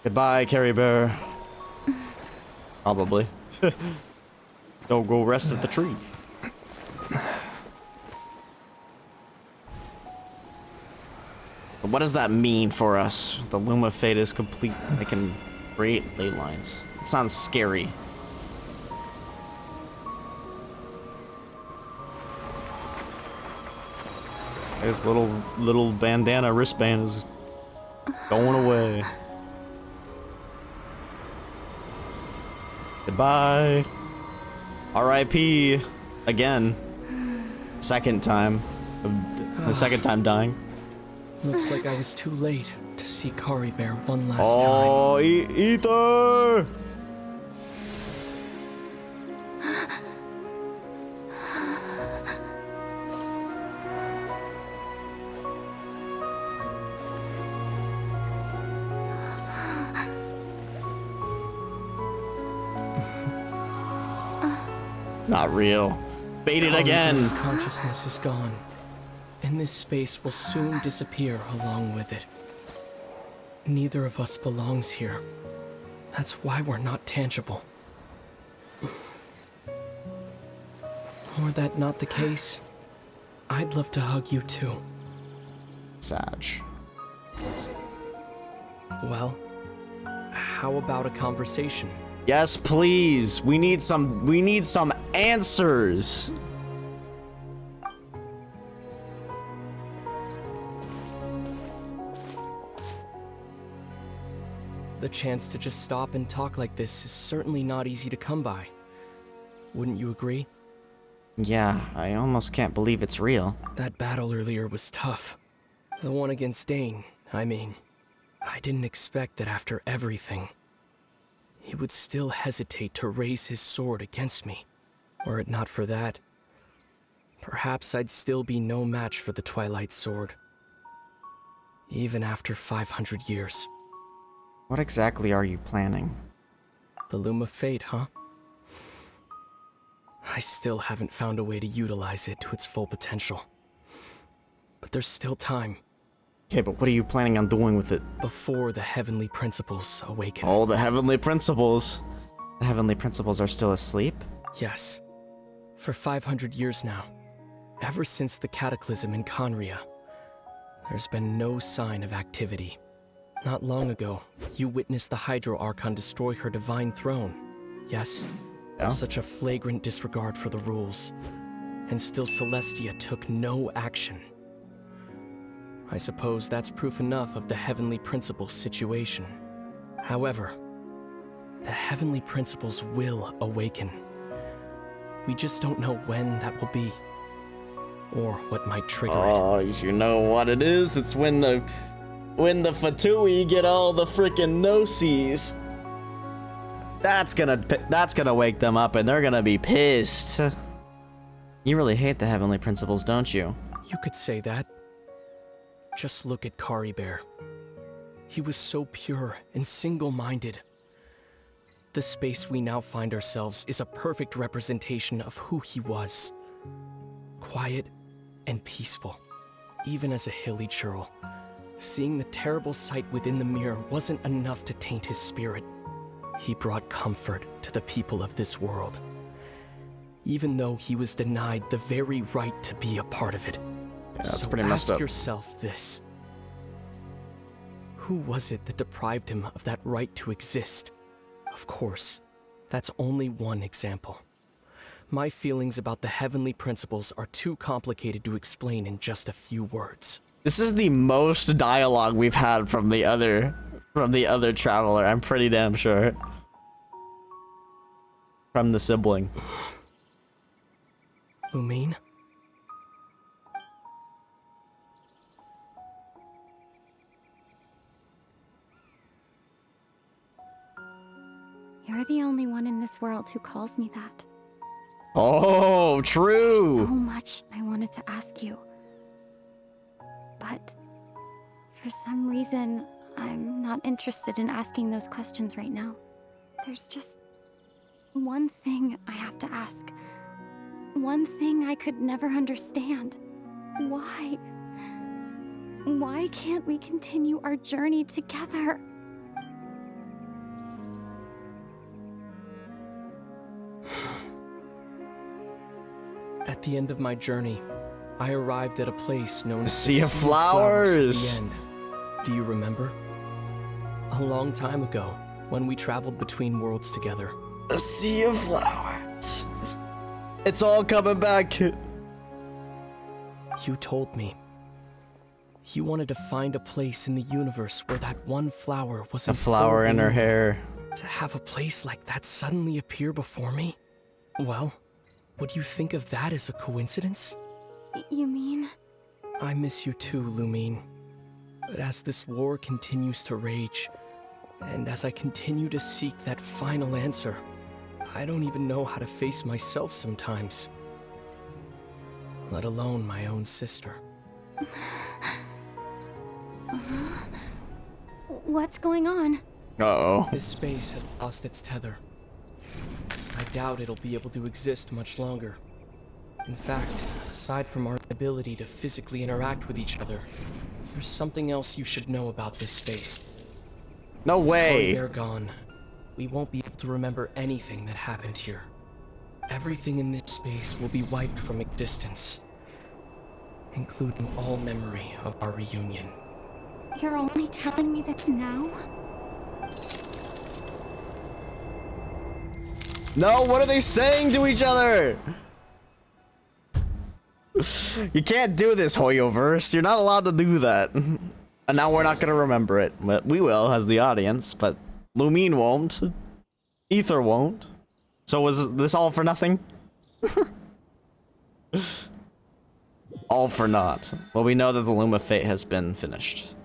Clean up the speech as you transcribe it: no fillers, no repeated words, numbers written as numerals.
Goodbye, Caribert. Probably. Don't go rest at the tree. But what does that mean for us? The Loom of Fate is complete. They can create ley lines. It sounds scary. His little bandana wristband is going away. Goodbye. R.I.P. again. Second time. The second time dying. Looks like I was too late to see Caribert one last time. Oh, Ether! Not real. Baited again. Caribert's consciousness is gone, and this space will soon disappear along with it. Neither of us belongs here. That's why we're not tangible. Were that not the case, I'd love to hug you too. Sag. Well, how about a conversation? Yes, please. We need some answers. The chance to just stop and talk like this is certainly not easy to come by. Wouldn't you agree? Yeah, I almost can't believe it's real. That battle earlier was tough. The one against Dane, I mean. I didn't expect that after everything, he would still hesitate to raise his sword against me. Were it not for that, perhaps I'd still be no match for the Twilight Sword. Even after 500 years. What exactly are you planning? The Loom of Fate, huh? I still haven't found a way to utilize it to its full potential. But there's still time. Okay, but what are you planning on doing with it? Before the Heavenly Principles awaken. Oh, the Heavenly Principles. The Heavenly Principles are still asleep? Yes. For 500 years now. Ever since the Cataclysm in Conria, there's been no sign of activity. Not long ago, you witnessed the Hydro Archon destroy her divine throne. Yes? Yeah. Such a flagrant disregard for the rules. And still Celestia took no action. I suppose that's proof enough of the Heavenly Principles situation. However, the Heavenly Principles will awaken. We just don't know when that will be. Or what might trigger it. Oh, you know what it is? It's when the Fatui get all the freaking Gnosis. That's gonna wake them up and they're gonna be pissed. You really hate the Heavenly Principles, don't you? You could say that. Just look at Caribert. He was so pure and single-minded. The space we now find ourselves is a perfect representation of who he was. Quiet and peaceful, even as a hilly churl. Seeing the terrible sight within the mirror wasn't enough to taint his spirit. He brought comfort to the people of this world, even though he was denied the very right to be a part of it. Yeah, that's so pretty messed up. ask yourself this. Who was it that deprived him of that right to exist? Of course, that's only one example. My feelings about the Heavenly Principles are too complicated to explain in just a few words. This is the most dialogue we've had from the other traveler, I'm pretty damn sure. From the sibling. Lumine? You're the only one in this world who calls me that. Oh, There's true. so much I wanted to ask you. But for some reason, I'm not interested in asking those questions right now. There's just one thing I have to ask. One thing I could never understand. Why? Why can't we continue our journey together? At the end of my journey, I arrived at a place known as Sea the of Flowers. At the end. Do you remember? A long time ago, when we traveled between worlds together. A Sea of Flowers. It's all coming back. You told me. You wanted to find a place in the universe where that one flower was A flower in her hair. To have a place like that suddenly appear before me? Well, would you think of that as a coincidence? You mean? I miss you too, Lumine. But as this war continues to rage, and as I continue to seek that final answer, I don't even know how to face myself sometimes. Let alone my own sister. What's going on? Uh-oh. This space has lost its tether. I doubt it'll be able to exist much longer. In fact, aside from our ability to physically interact with each other, there's something else you should know about this space. No way. They're gone. We won't be able to remember anything that happened here. Everything in this space will be wiped from existence, including all memory of our reunion. You're only telling me this now? No, what are they saying to each other? You can't do this, Hoyoverse. You're not allowed to do that. And now we're not gonna remember it. But we will, as the audience. But Lumine won't. Ether won't. So was this all for nothing? All for naught. Well, we know that the Loom of Fate has been finished.